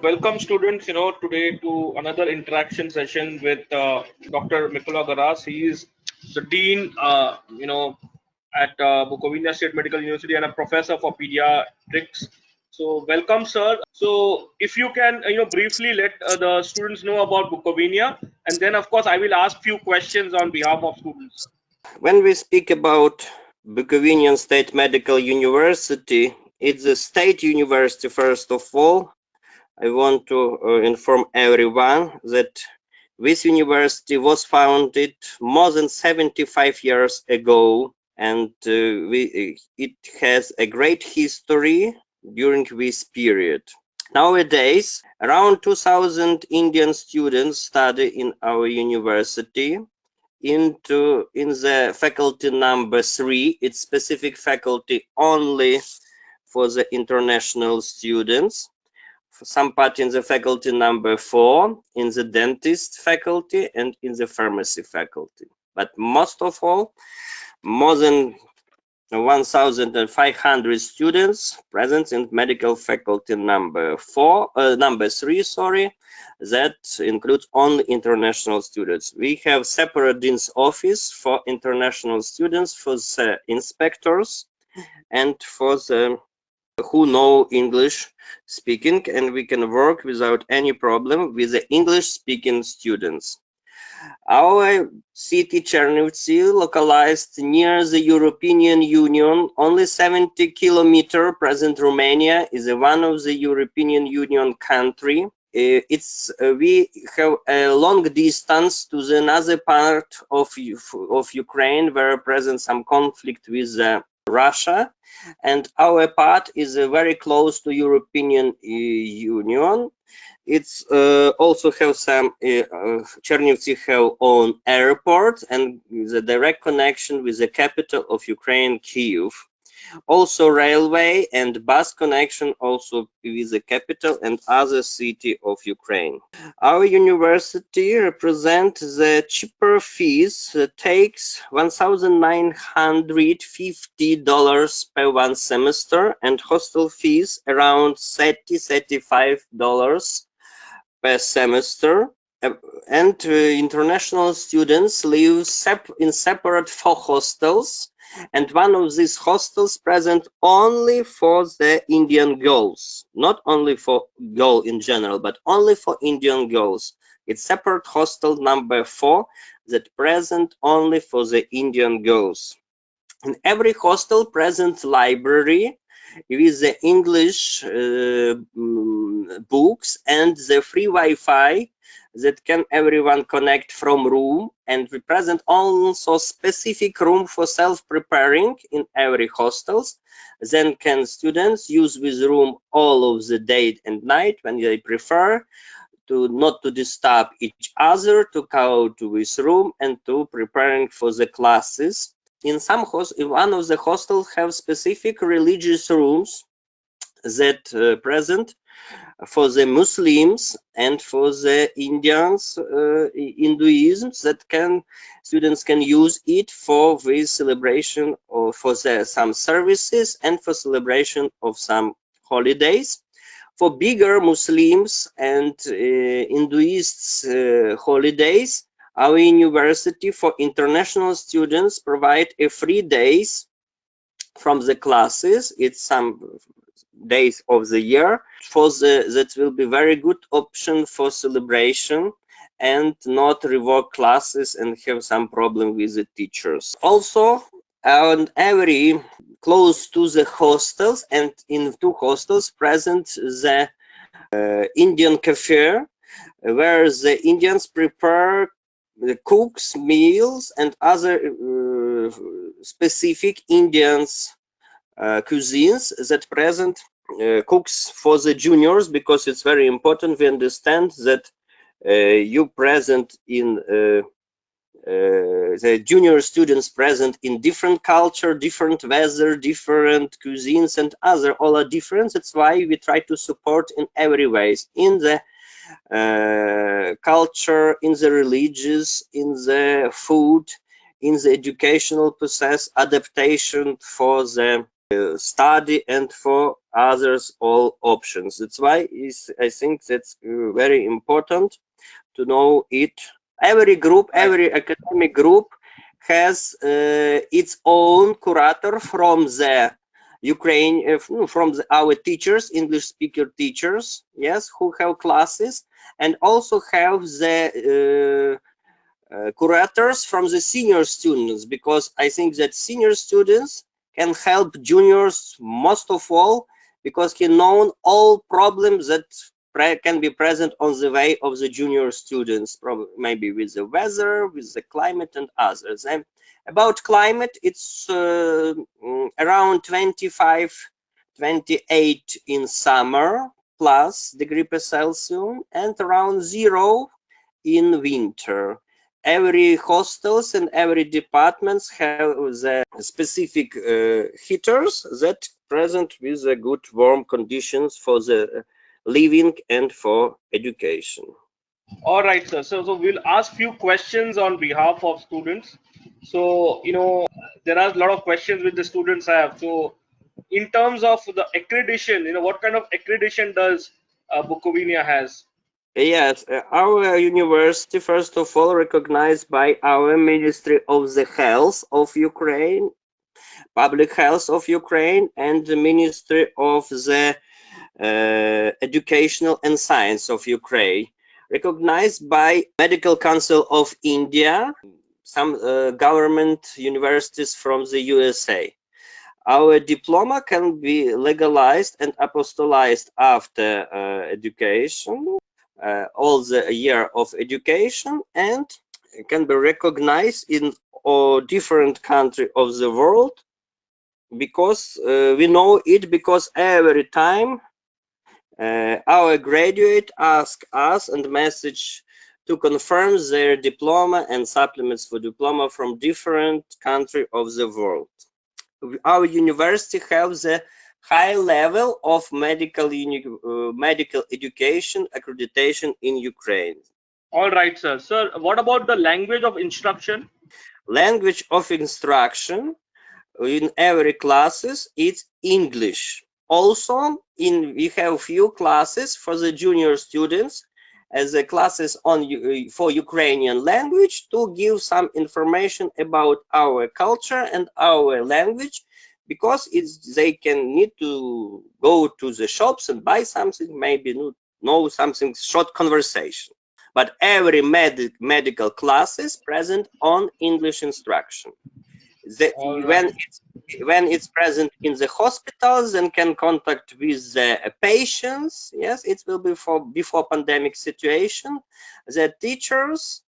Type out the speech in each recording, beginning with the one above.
Welcome students, today to another interaction session with Dr. Mikula Garas. He is the Dean, at Bukovinian State Medical University and a professor for pediatrics. So welcome, sir. So if you can, briefly let the students know about Bukovinia, and then of course I will ask few questions on behalf of students. When we speak about Bukovinian State Medical University, it's a state university first of all. I want to inform everyone that this university was founded more than 75 years ago, and it has a great history during this period. Nowadays, around 2,000 Indian students study in our university. In the faculty number 3, it's specific faculty only for the international students. Some part in the faculty number 4, in the dentist faculty and in the pharmacy faculty. But most of all, more than 1,500 students present in medical faculty number 3, sorry. That includes only international students. We have separate dean's office for international students, for the inspectors and for the who know English speaking, and we can work without any problem with the English speaking students. Our city Chernivtsi, localized near the European Union, only 70 kilometers, present Romania is one of the European Union country. We have a long distance to the another part of Ukraine, where present some conflict with Russia, and our part is very close to European Union. It's also have some Chernivtsi have own airport and the direct connection with the capital of Ukraine, Kyiv. Also railway and bus connection also with the capital and other city of Ukraine. Our university represents the cheaper fees, takes $1,950 per one semester, and hostel fees around $35 per semester. And international students live in separate 4 hostels, and one of these hostels present only for the Indian girls, not only for girls in general, but only for Indian girls. It's separate hostel number 4 that present only for the Indian girls. In every hostel present library with the English books and the free Wi-Fi that can everyone connect from room, and we present also specific room for self-preparing in every hostels. Then can students use this room all of the day and night when they prefer, to not to disturb each other, to go to this room and to preparing for the classes. In one of the hostels have specific religious rooms that present for the Muslims and for the Indians, Hinduism, that students can use it for the celebration or for some services and for celebration of some holidays. For bigger Muslims and Hinduists holidays, our university for international students provide a free days from the classes. It's some days of the year that will be very good option for celebration and not revoke classes and have some problem with the teachers. Also, and every close to the hostels, and in 2 hostels present the Indian cafe, where the Indians prepare the cooks meals and other specific Indians cuisines that present cooks for the juniors, because it's very important. We understand that you present in the junior students present in different culture, different weather, different cuisines, and other all are different. That's why we try to support in every ways, in the culture, in the religious, in the food, in the educational process, adaptation for the study and for others all options. That's why I think that's very important to know it. Every group, Right. every academic group has its own curator from the Ukraine, from our teachers, English speaker teachers, yes, who have classes, and also have the curators from the senior students, because I think that senior students can help juniors most of all, because he knows all problems that can be present on the way of the junior students, maybe with the weather, with the climate and others. And about climate, it's around 25, 28 in summer plus degree per Celsius, and around 0 in winter. Every hostels and every departments have the specific heaters that present with the good warm conditions for the living and for education. All right, sir. So we'll ask few questions on behalf of students. So, there are a lot of questions which the students have. So, in terms of the accreditation, what kind of accreditation does Bukovinia has? Yes, our university, first of all, recognized by our Ministry of the Health of Ukraine, Public Health of Ukraine, and the Ministry of the Educational and Science of Ukraine, recognized by Medical Council of India, some government universities from the USA. Our diploma can be legalized and apostolized after education, all the year of education, and can be recognized in all different countries of the world, because we know it, because every time our graduate ask us and message to confirm their diploma and supplements for diploma from different countries of the world. Our university has a high level of medical education accreditation in Ukraine. All right, sir. Sir, what about the language of instruction? Language of instruction in every classes it's English. Also, we have few classes for the junior students as the classes on for Ukrainian language, to give some information about our culture and our language, because they can need to go to the shops and buy something, maybe know something, short conversation. But every medical class is present on English instruction. The, All when right. it's present in the hospitals and can contact with the patients, yes, it will be for before pandemic situation. The teachers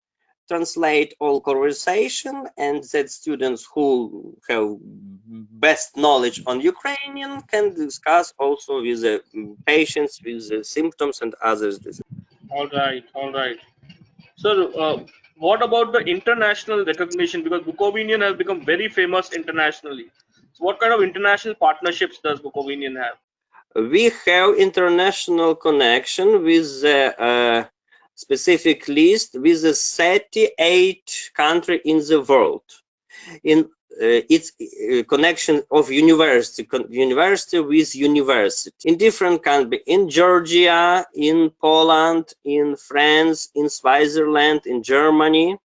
translate all conversation, and that students who have best knowledge on Ukrainian can discuss also with the patients with the symptoms and others. All right. All right. Sir, what about the international recognition? Because Bukovinian has become very famous internationally. So, what kind of international partnerships does Bukovinian have? We have international connection with the specific list with the 38 country in the world. In its connection of university with university in different countries, in Georgia, in Poland, in France, in Switzerland, in Germany.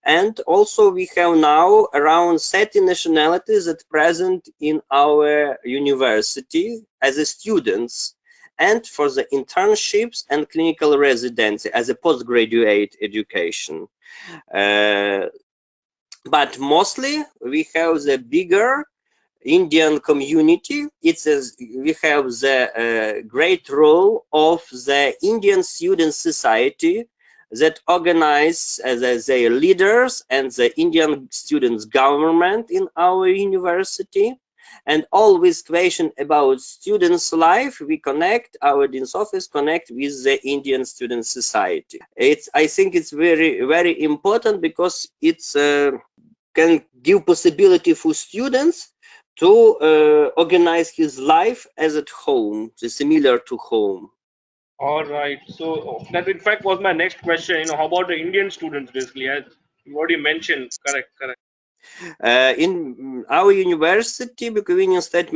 And also we have now around 30 nationalities that present in our university as a students, and for the internships and clinical residency as a postgraduate education. But mostly we have the bigger Indian community. We have the great role of the Indian Student Society that organize their leaders and the Indian students government in our university. And always question about students' life, we connect, our dean's office connect with the Indian Student Society. I think it's very, very important, because it's can give possibility for students to organize his life as at home, similar to home. All right. So that in fact was my next question. How about the Indian students basically? As you already mentioned, correct, correct. In our university, Bukovinian State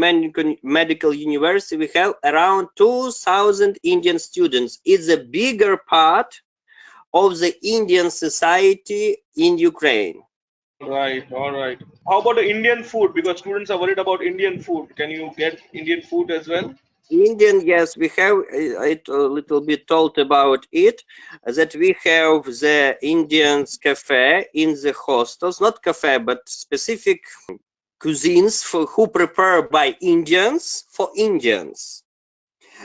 Medical University, we have around 2,000 Indian students. It's a bigger part of the Indian society in Ukraine. Right, all right. How about the Indian food? Because students are worried about Indian food. Can you get Indian food as well? Indian, yes, we have it a little bit told about it, that we have the Indians cafe in the hostels, not cafe, but specific cuisines for who prepare by Indians for Indians.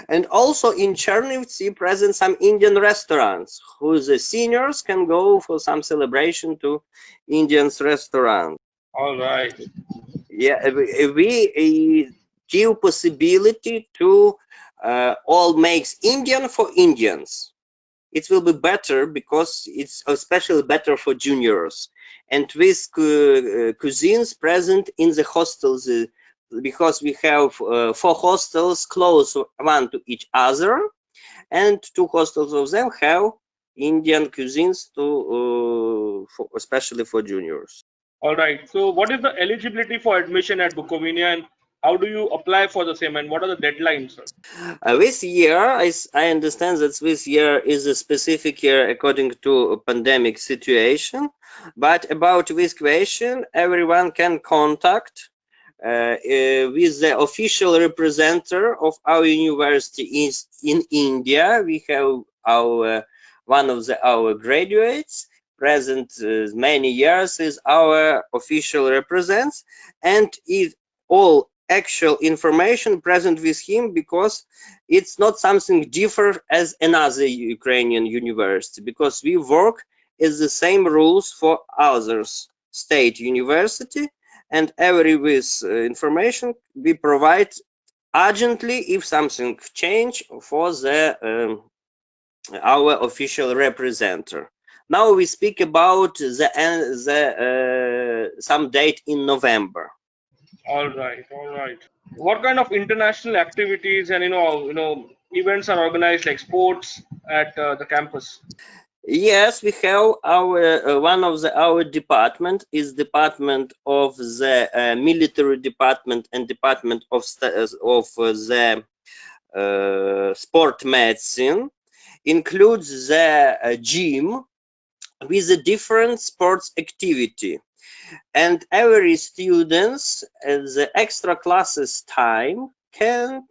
And also in Chernivtsi present some Indian restaurants who the seniors can go for some celebration to Indians restaurant. All right. Yeah, we give possibility to all makes Indian for Indians. It will be better because it's especially better for juniors. And with cuisines present in the hostels, because we have 4 hostels close one to each other, and 2 hostels of them have Indian cuisines especially for juniors. All right. So, what is the eligibility for admission at Bukovinian, and how do you apply for the same, and what are the deadlines, sir? This year, I understand that this year is a specific year according to a pandemic situation. But about this question, everyone can contact with the official representative of our university in India. We have our one of our graduates present many years is our official represents, and if all actual information present with him, because it's not something different as another Ukrainian university, because we work is the same rules for others state university, and every with information we provide urgently if something change for the our official representative. Now we speak about the some date in November. All right, all right. What kind of international activities and events are organized like sports at the campus? Yes, we have our one of our department is department of the military department and department of the sport medicine, includes the gym with a different sports activity, and every students at the extra classes time can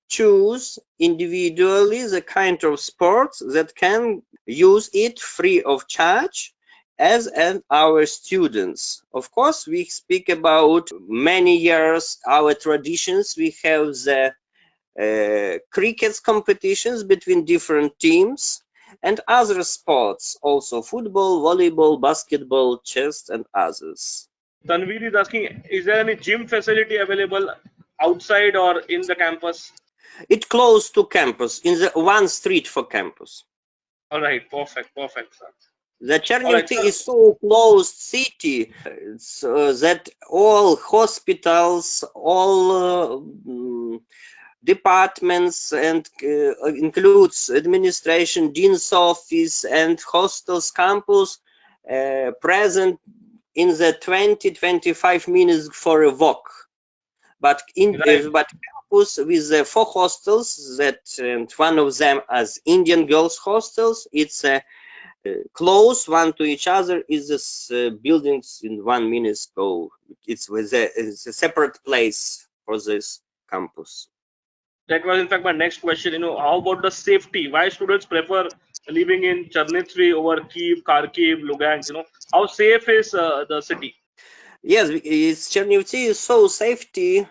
choose individually the kind of sports that can use it free of charge as and our students. Of course, we speak about many years our traditions. We have the cricket competitions between different teams and other sports, also football, volleyball, basketball, chess, and others. Tanvir is asking, is there any gym facility available outside or in the campus? It close to campus, in the one street for campus. All right, perfect, perfect, sir. The All right, Chernivtsi sir. is so closed city so that all hospitals, all departments and includes administration, dean's office and hostels campus present in the 20-25 minutes for a walk. But Right. but campus with the 4 hostels that and one of them as Indian girls hostels, it's close one to each other is this buildings in 1 minute go. It's a separate place for this campus. That was in fact my next question. How about the safety? Why students prefer living in Chernivtsi over Kiev, Kharkiv, Lugansk? How safe is the city? Yes, Chernivtsi is so safety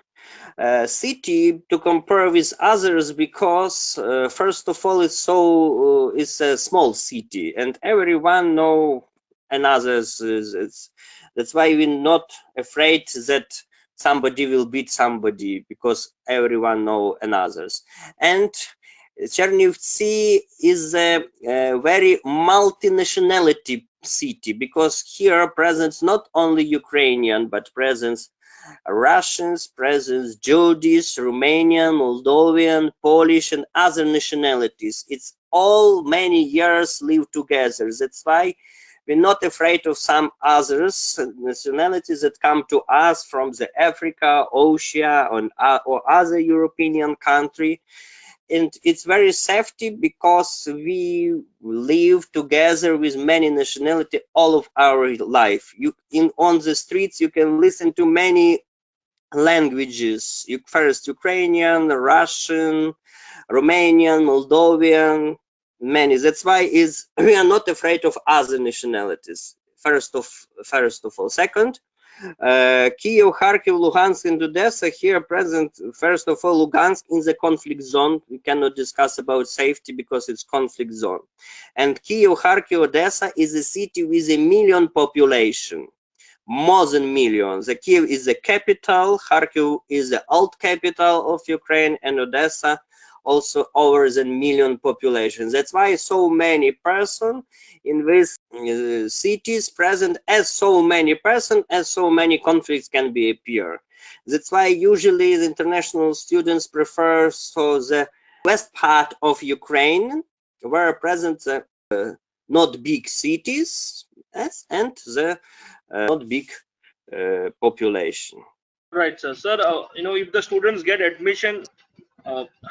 city to compare with others because first of all it's a small city and everyone know another's. That's why we're not afraid that somebody will beat somebody because everyone know another's. And Chernivtsi is a very multinationality city because here presents not only Ukrainian but presents Russians, presents Jews, Romanian, Moldovan, Polish, and other nationalities. It's all many years live together. That's why We're not afraid of some others nationalities that come to us from the Africa, Asia, or other European country. And it's very safety because we live together with many nationality all of our life. On the streets you can listen to many languages. First Ukrainian, Russian, Romanian, Moldovan, many. That's why we are not afraid of other nationalities. First of all. Second, Kiev, Kharkiv, Luhansk, and Odessa here present. First of all, Lugansk in the conflict zone. We cannot discuss about safety because it's conflict zone. And Kiev, Kharkiv, Odessa is a city with a million population. More than millions. The Kiev is the capital, Kharkiv is the old capital of Ukraine, and Odessa also over than million population. That's why so many person in these cities present, as so many person, as so many conflicts can be appear. That's why usually the international students prefer the west part of Ukraine, where present not big cities, and the not big population. Right, sir. Sir, if the students get admission,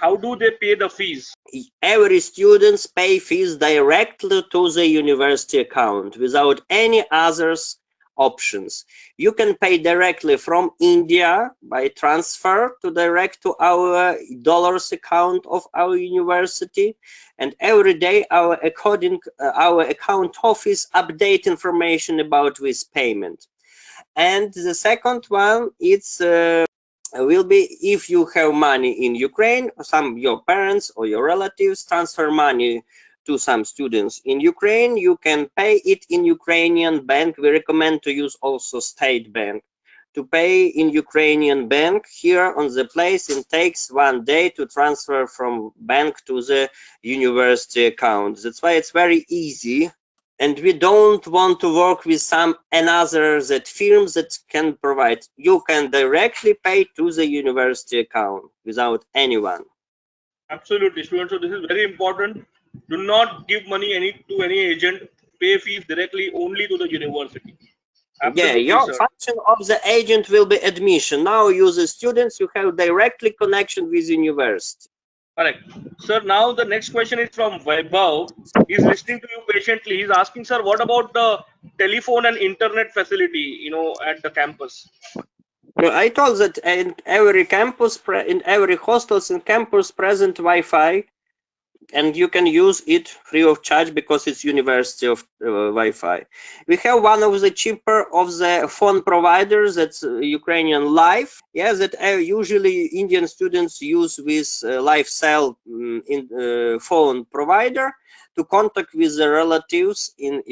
how do they pay the fees? Every students pay fees directly to the university account without any others options. You can pay directly from India by transfer direct to our dollars account of our university, and every day our account office update information about this payment. And the second one, it's will be if you have money in Ukraine, your parents or your relatives transfer money to some students in Ukraine, you can pay it in Ukrainian bank. We recommend to use also state bank. To pay in Ukrainian bank here on the place, it takes 1 day to transfer from bank to the university account. That's why it's very easy. And we don't want to work with some another firms that can provide. You can directly pay to the university account without anyone. Absolutely, students. So this is very important. Do not give money to any agent. Pay fees directly only to the university. Absolutely, yeah, your sir. function of the agent will be admission. Now you the students, you have directly connection with university. Correct. Sir, now the next question is from Vaibhav. He's listening to you patiently. He's asking, sir, what about the telephone and internet facility, at the campus? I told that in every campus, in every hostels and campus present Wi-Fi, and you can use it free of charge because it's university of Wi-Fi. We have one of the cheaper of the phone providers, that's Ukrainian Life. Yeah, that usually Indian students use with LifeCell phone provider to contact with the relatives in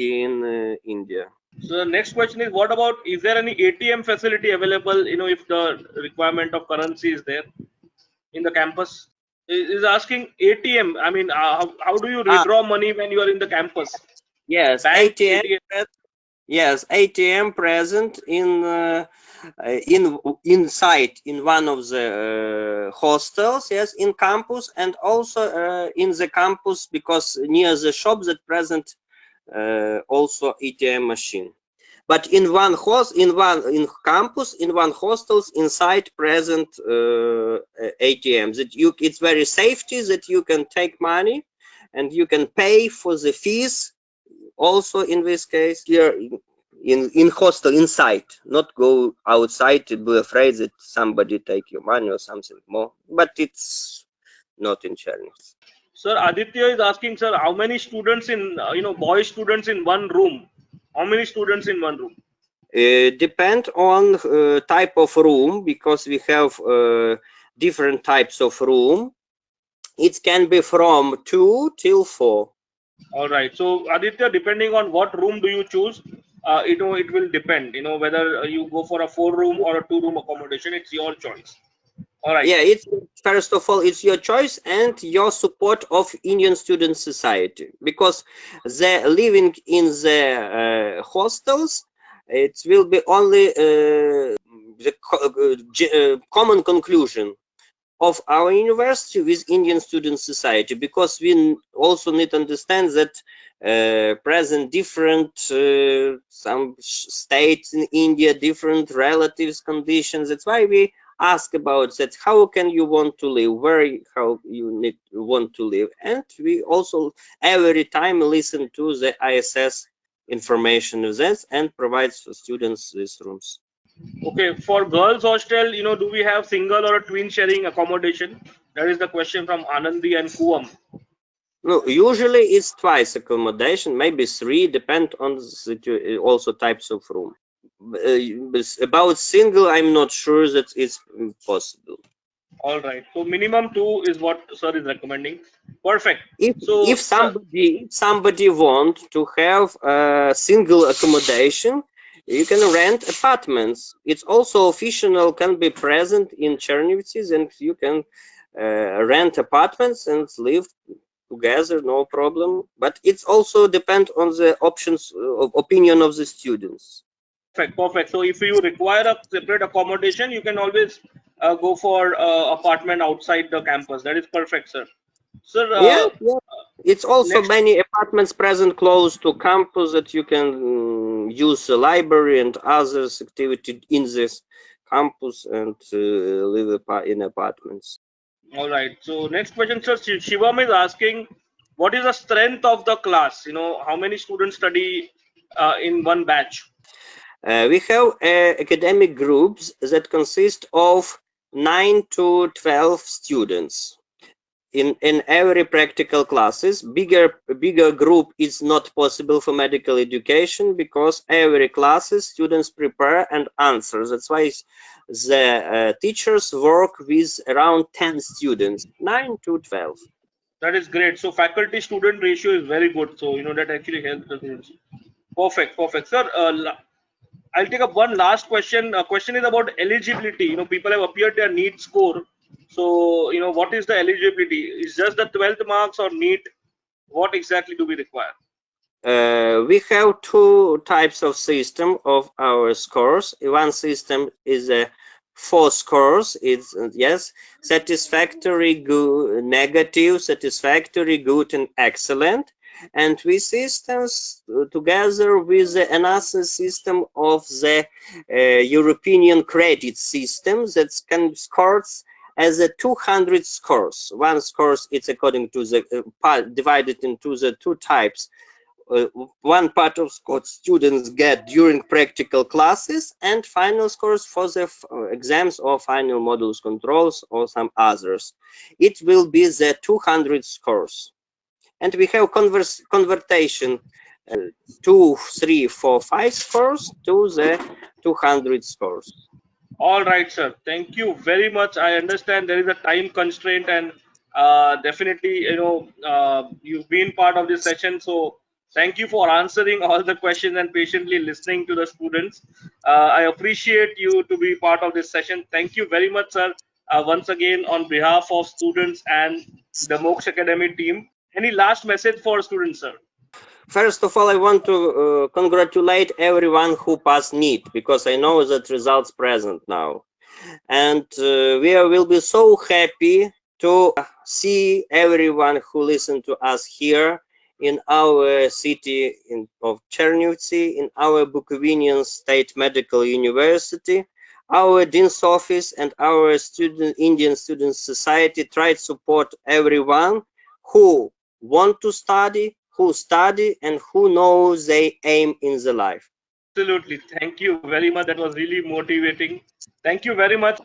India. So the next question is, what about, is there any ATM facility available, if the requirement of currency is there in the campus? Is asking ATM. I mean, how do you withdraw money when you are in the campus? Yes, Bank, ATM. Yes, ATM present inside in one of the hostels. Yes, in campus, and also in the campus, because near the shop that present also ATM machine. But in one campus, in one hostels inside present ATMs. It's very safety that you can take money and you can pay for the fees. Also in this case here in hostel inside, not go outside to be afraid that somebody take your money or something more, but it's not in Chernihiv. Sir, Aditya is asking, sir, how many students in, boy students in one room? How many students in one room? Depend on type of room, because we have different types of room. It can be from 2 till 4. All right. So Aditya, depending on what room do you choose, it will depend. Whether you go for a 4-room or a 2-room accommodation, it's your choice. All right. Yeah, it's first of all, it's your choice and your support of Indian Student Society, because the living in the hostels, it will be only the common conclusion of our university with Indian Student Society, because we also need to understand that present different some states in India, different relatives conditions. That's why we ask about that. How can you want to live? How you want to live? And we also every time listen to the ISS information of that and provides for students these rooms. Okay, for girls hostel, do we have single or a twin sharing accommodation? That is the question from Anandi and Kuam. No, usually it's twice accommodation, maybe three, depend on the also types of room. About single, I'm not sure that it's possible. All right. So minimum two is what sir is recommending. Perfect. If So if somebody want to have a single accommodation, you can rent apartments. It's also official can be present in Chernivtsi, and you can rent apartments and live together, no problem. But it's also depend on the options opinion of the students. perfect. So if you require a separate accommodation, you can always go for apartment outside the campus. That is perfect, sir. Sir, Yeah, yeah. It's also next. many apartments present close to campus that you can use the library and others activity in this campus and live in apartments. All right. So next question, sir. Shivam is asking, what is the strength of the class? How many students study in one batch? We have academic groups that consist of 9 to 12 students. In every practical classes, bigger group is not possible for medical education because every classes students prepare and answer. That's why the teachers work with around 10 students, 9 to 12. That is great. So faculty student ratio is very good. So that actually helps the students. Perfect, sir. I'll take up one last question. Question is about eligibility. People have appeared their NEET score. So what is the eligibility? Is just the 12th marks or NEET? What exactly do we require? We have two types of system of our scores. One system is a 4 scores. It's yes, satisfactory, good, negative, satisfactory, good, and excellent. And we systems together with another system of the European credit system that can scores as a 200 scores. One scores it's according to the divided into the two types. One part of scores students get during practical classes and final scores for the exams or final modules controls or some others. It will be the 200 scores. And we have conversion 2, 3, 4, 5 scores to the 200 scores. All right, sir. Thank you very much. I understand there is a time constraint, and definitely, you've been part of this session. So, thank you for answering all the questions and patiently listening to the students. I appreciate you to be part of this session. Thank you very much, sir. Once again, on behalf of students and the Moksh Academy team. Any last message for students, sir? First of all, I want to congratulate everyone who passed NEET because I know that results present now. And we will be so happy to see everyone who listened to us here in our city of Chernivtsi, in our Bukovinian State Medical University. Our Dean's Office and our Indian Student Society try to support everyone who want to study, who study, and who knows their aim in the life. Absolutely. Thank you very much. That was really motivating. Thank you very much.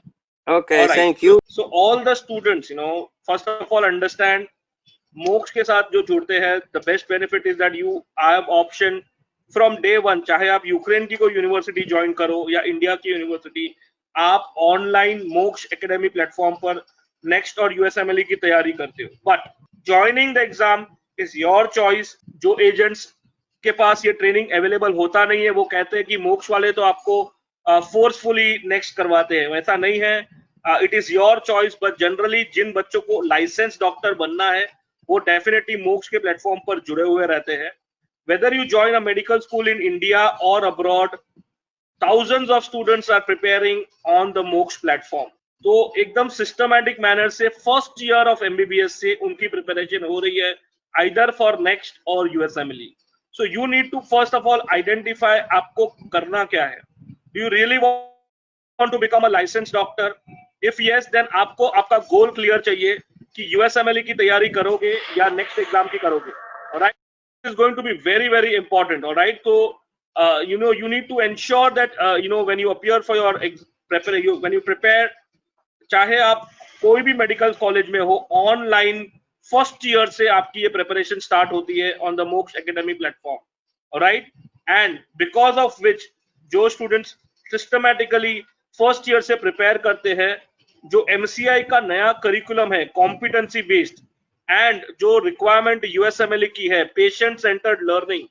Okay, All right. thank you. So all the students, first of all, understand मोक्ष के साथ जो जुड़ते हैं, the best benefit is that you have option from day one. चाहे आप Ukraine की कोई यूनिवर्सिटी ज्वाइन करो या इंडिया की यूनिवर्सिटी, आप ऑनलाइन मोक्ष एकेडमी प्लेटफॉर्म पर नेक्स्ट और यूएसएमएलई की तैयारी करते हो. But joining the exam is your choice. जो एजेंट्स के पास ये ट्रेनिंग अवेलेबल होता नहीं है, वो कहते हैं कि मोक्ष वाले तो आपको फोर्सफुली नेक्स्ट करवाते हैं. वैसा नहीं है. It is your choice. But generally जिन बच्चों को लाइसेंस डॉक्टर बनना है, वो डेफिनेटली मोक्ष के प्लेटफॉर्म पर जुड़े हुए रहते हैं. Whether you join a medical school in India or abroad, thousands of students are preparing on the Moksh platform. तो एकदम सिस्टमैटिक मैनर से फर्स्ट ईयर ऑफ एमबीबीएस से उनकी प्रिपरेशन हो रही है. either for next or USMLE. So you need to first of all identify आपको करना क्या है. Do you really want to become a licensed doctor? If yes, then आपको आपका goal clear चाहिए कि USMLE की तैयारी करोगे या next exam की करोगे. Alright, this is going to be very very important. Alright, so you need to ensure that when you appear for your when you prepare, चाहे आप कोई भी मेडिकल कॉलेज में हो, ऑनलाइन फर्स्ट ईयर से आपकी ये प्रिपरेशन स्टार्ट होती है ऑन द मोक्ष academy platform. Alright, and because of which जो स्टूडेंट्स सिस्टमैटिकली फर्स्ट ईयर से प्रिपेयर करते हैं, जो एमसीआई का नया करिकुलम है कॉम्पिटेंसी बेस्ड, एंड जो रिक्वायरमेंट यूएसएमएलए की है पेशेंट सेंटर्ड लर्निंग,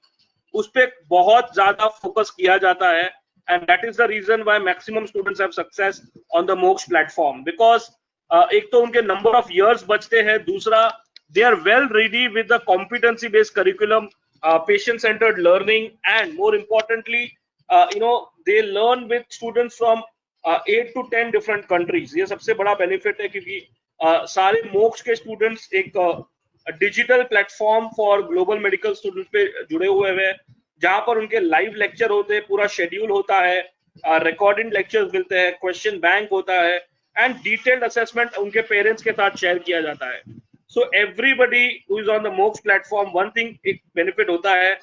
उस पर बहुत ज्यादा फोकस किया जाता है. And that is the reason why maximum students have success on the Moksh platform, because एक तो उनके number of years बचते हैं, दूसरा they are well ready with the competency based curriculum, patient centered learning, and more importantly they learn with students from 8 to 10 different countries. ये सबसे बड़ा benefit है क्योंकि सारे मोक्ष के students एक digital platform for global medical students पे जुड़े हुए हैं, जहां पर उनके लाइव लेक्चर होते हैं, पूरा शेड्यूल होता है, रिकॉर्डिंग लेक्चर्स मिलते हैं, क्वेश्चन बैंक होता है, एंड डिटेल्ड असेसमेंट उनके पेरेंट्स के साथ शेयर किया जाता है. So everybody who is on the मोक्ष प्लेटफॉर्म, वन थिंग एक बेनिफिट होता है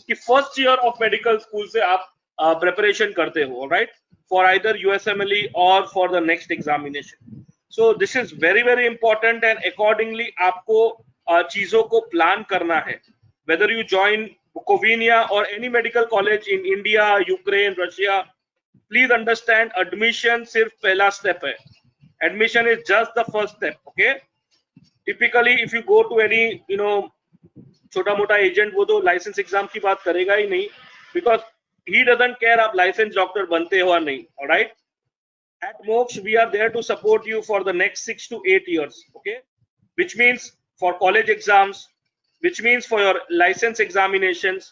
कि first year of medical school से आप प्रिपरेशन करते हो, राइट, फॉर आइदर यूएसएमएलई और for the next examination. So this is very very important, and accordingly आपको चीजों को प्लान करना है. Whether you join Bukovinian or any medical college in India, Ukraine, Russia, please understand admission सिर्फ पहला step है. Admission is just the first step. Okay. Typically, if you go to any छोटा मोटा agent, वो तो license exam की बात करेगा ही नहीं, because he doesn't care आप licensed doctor बनते हो या नहीं. All right. At Moksh, we are there to support you for the next 6 to 8 years. Okay. Which means for college exams, which means for your license examinations,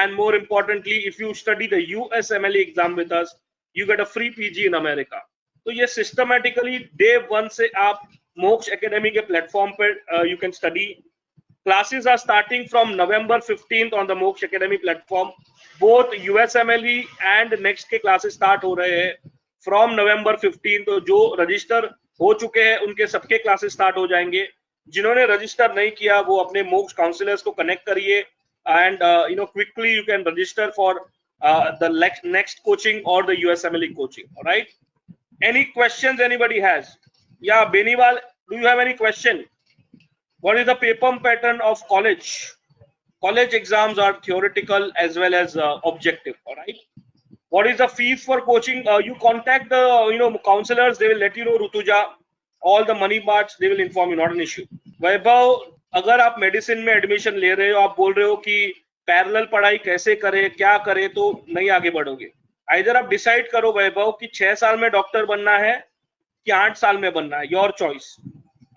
and more importantly, if you study the USMLE exam with us, you get a free PG in America. तो ये systematically day 1 से आप मोक्ष academy के platform पर you can study. Classes are starting from November 15th on the Moksh Academy platform. Both USMLE and next के classes start हो रहे हैं from November 15th. तो जो रजिस्टर हो चुके हैं उनके सबके classes start हो जाएंगे. जिन्होंने रजिस्टर नहीं किया वो अपने मोक्ष काउंसलर्स को कनेक्ट करिए, and quickly you can register for the next coaching or the USMLE coaching. Alright, any questions anybody has? या Beniwal, do you have any question? What is the paper pattern of college? College exams are theoretical as well as objective. All right. What is the fees for coaching? You contact the counselors. They will let you know, Rutuja. All the money parts they will inform you. Not an issue. वैभव, अगर आप medicine में admission ले रहे हो, आप बोल रहे हो कि पैरेलल पढ़ाई कैसे करें, क्या करें, तो नहीं आगे बढ़ोगे. इधर आप डिसाइड करो वैभव कि 6 साल में डॉक्टर बनना है कि 8 साल में बनना है. Your choice.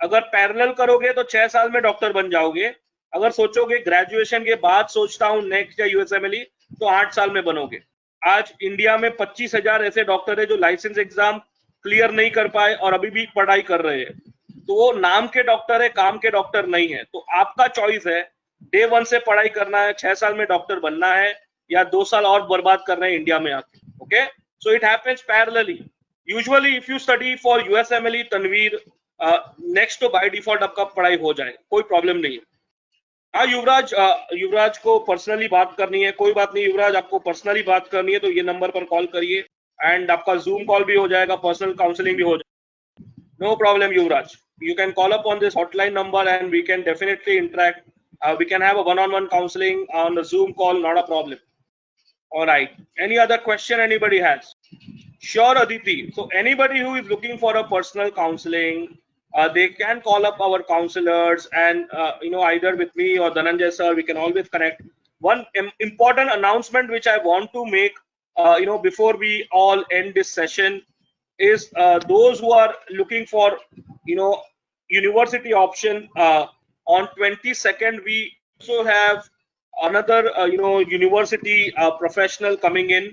अगर पैरेलल करोगे तो 6 साल में डॉक्टर बन जाओगे. अगर सोचोगे ग्रेजुएशन के बाद सोचता हूँ नेक्स्ट या यूएसएमएलई, तो 8 साल में बनोगे. आज इंडिया में 25,000 ऐसे डॉक्टर है जो लाइसेंस एग्जाम क्लियर नहीं कर पाए और अभी भी पढ़ाई कर रहे हैं. तो वो नाम के डॉक्टर है, काम के डॉक्टर नहीं है. तो आपका चॉइस है, डे 1 से पढ़ाई करना है, 6 साल में डॉक्टर बनना है, या 2 साल और बर्बाद करना है इंडिया में आके. Okay, so it happens parallelly. Usually if you study for USMLE, Tanveer, next तो बाय डिफॉल्ट आपका पढ़ाई हो जाए, कोई प्रॉब्लम नहीं है. हाँ युवराज को पर्सनली बात करनी है, कोई बात नहीं युवराज, आपको पर्सनली बात करनी है तो ये नंबर पर कॉल करिए, एंड आपका जूम कॉल भी हो जाएगा, पर्सनल काउंसलिंग भी हो जाएगा. No problem Yuvraj, you can call up on this hotline number and we can definitely interact. We can have a one-on-one counseling on the Zoom call, not a problem. All right, any other question anybody has? Sure, Aditi. So anybody who is looking for a personal counseling, they can call up our counselors, and either with me or Dhananjay sir, we can always connect. One important announcement which I want to make before we all end this session is those who are looking for university option, on 22nd we also have another university professional coming in,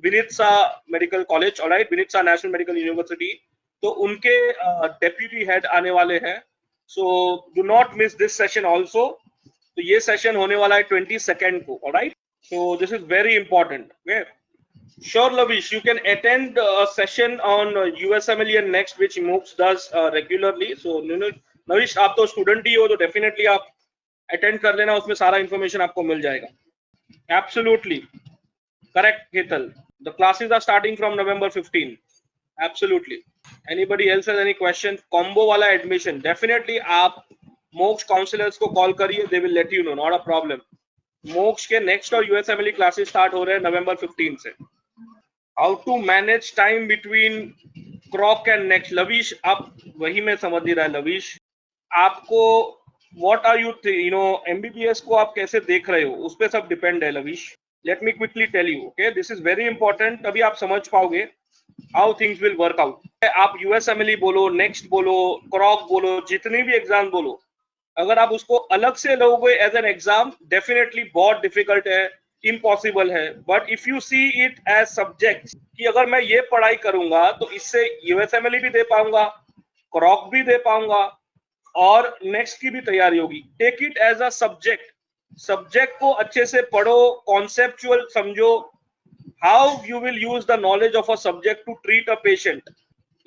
Vinitsa Medical College. All right, Vinitsa National Medical University. तो उनके deputy head आने वाले हैं, so do not miss this session also. तो ये session होने वाला है 22nd को, alright. So this is very important. Okay. Sure, Lavish, you can attend a session on USMLE and Next, which Moksh does regularly. So, Lavish, आप तो student ही हो, तो डेफिनेटली आप अटेंड कर लेना, उसमें सारा इंफॉर्मेशन आपको मिल जाएगा. Absolutely correct, Hetal. The classes are starting from November 15. Absolutely. Anybody else has any question? Combo वाला admission, definitely आप मोक्ष काउंसलर्स को कॉल करिए, they will let you know, not a problem. मोक्ष के नेक्स्ट और यूएसएमएलई क्लासेस स्टार्ट हो रहे हैं नवंबर 15 से. How to manage time between crock and next. Lavish, आप वही मैं समझ नहीं रहा है. लवीश, आपको व्हाट आर यू एमबीबीएस को आप कैसे देख रहे हो, उस पर सब डिपेंड है. Lavish, let me quickly tell you. Okay, this is very important. तभी आप समझ पाओगे how things will work out. आप यूएसएमएलई बोलो, नेक्स्ट बोलो, क्रॉक बोलो, जितनी भी एग्जाम बोलो, अगर आप उसको अलग से लोगे एज एन एग्जाम, डेफिनेटली बहुत डिफिकल्ट है, इम्पॉसिबल है. But if you see it as subject कि अगर मैं ये पढ़ाई करूंगा तो इससे यूएसएमएलई भी दे पाऊंगा, क्रॉक भी दे पाऊंगा और नेक्स्ट की भी तैयारी होगी. Take it as a subject. Subject को अच्छे से पढ़ो, कॉन्सेप्चुअल समझो, how you will use the knowledge of a subject to treat a patient.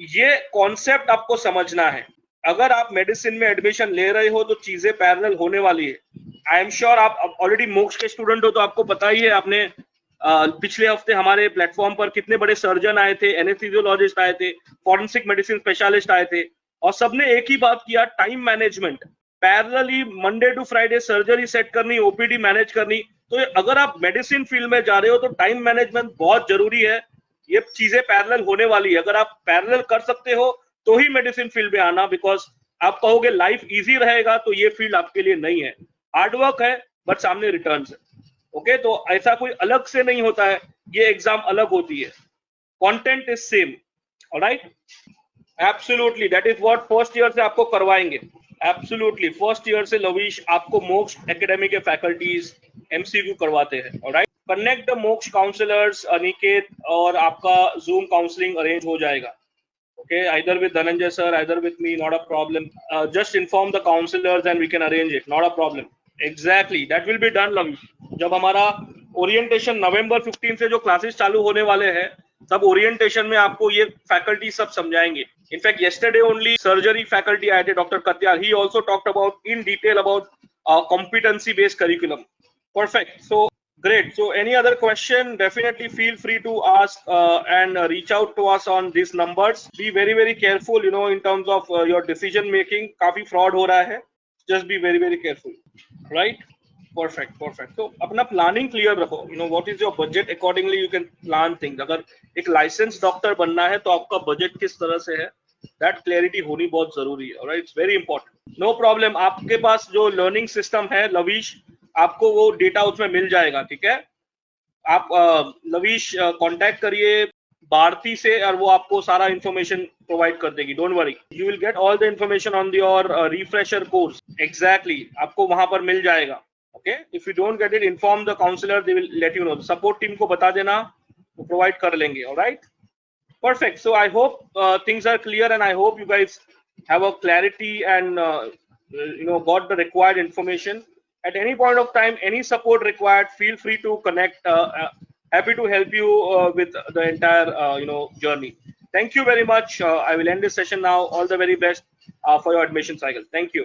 ये कॉन्सेप्ट आपको समझना है. अगर आप मेडिसिन में एडमिशन ले रहे हो तो चीजें पैरेलल होने वाली है. आई एम श्योर आप ऑलरेडी मोक्ष के स्टूडेंट हो तो आपको पता ही है. आपने पिछले हफ्ते हमारे प्लेटफॉर्म पर कितने बड़े सर्जन आए थे, एनेस्थीसियोलॉजिस्ट आए थे, फॉरेंसिक मेडिसिन स्पेशलिस्ट आए थे, और सबने एक ही बात किया, time management. Parallelly Monday to Friday surgery set करनी, ओपीडी मैनेज करनी. तो अगर आप मेडिसिन फील्ड में जा रहे हो तो टाइम मैनेजमेंट बहुत जरूरी है. ये चीजें पैरेलल होने वाली है. अगर आप पैरेलल कर सकते हो तो ही मेडिसिन फील्ड में आना, बिकॉज आप कहोगे लाइफ इजी रहेगा, तो ये फील्ड आपके लिए नहीं है. हार्डवर्क है बट सामने रिटर्न्स है. ओके, तो ऐसा कोई अलग से नहीं होता है, ये एग्जाम अलग होती है. Content is same. Alright, absolutely, that is what first year से आपको करवाएंगे. एब्सोल्युटली, फर्स्ट ईयर से लवीश आपको मोक्ष एकेडमी के फैकल्टीज एमसीक्यू करवाते हैं. ऑलराइट, कनेक्ट द मोक्ष काउंसलर्स अनिकेत, और आपका जूम काउंसलिंग अरेंज हो जाएगा. Okay, either with Dhananjay sir, either with me, not a problem. Just inform the counselors and we can arrange it, not a problem. Exactly, that will be done, Lavi. जब हमारा orientation नवंबर 15 से जो classes चालू होने वाले हैं, तब orientation में आपको ये फैकल्टी सब समझाएंगे. In fact yesterday only surgery faculty आए थे, doctor Katyal. He also talked about in detail about competency based curriculum. Perfect. So great. So any other question, definitely feel free to ask and reach out to us on these numbers. Be very, very careful, in terms of your decision making. काफी fraud हो रहा है. Just be very, very careful. Right? Perfect, perfect. So अपना planning clear रखो. What is your budget? Accordingly, you can plan things. अगर एक licensed doctor बनना है तो आपका budget किस तरह से है, that clarity होनी बहुत जरूरी है. Alright? It's very important. No problem. आपके पास जो learning system है, लवीश, आपको वो डेटा उसमें मिल जाएगा. ठीक है, आप लवीश कांटेक्ट करिए भारती से और वो आपको सारा इंफॉर्मेशन प्रोवाइड कर देगी. Don't worry, you will get all the information on your refresher course. Exactly, आपको वहां पर मिल जाएगा. Okay, if you don't get it, inform the counsellor, they will let you know. Support team को बता देना, वो प्रोवाइड कर लेंगे. Alright, perfect. So I hope things are clear, and I hope you guys have a clarity and got the required information. At any point of time, any support required, feel free to connect. Happy to help you with the entire journey. Thank you very much. I will end this session now. All the very best for your admission cycle. Thank you.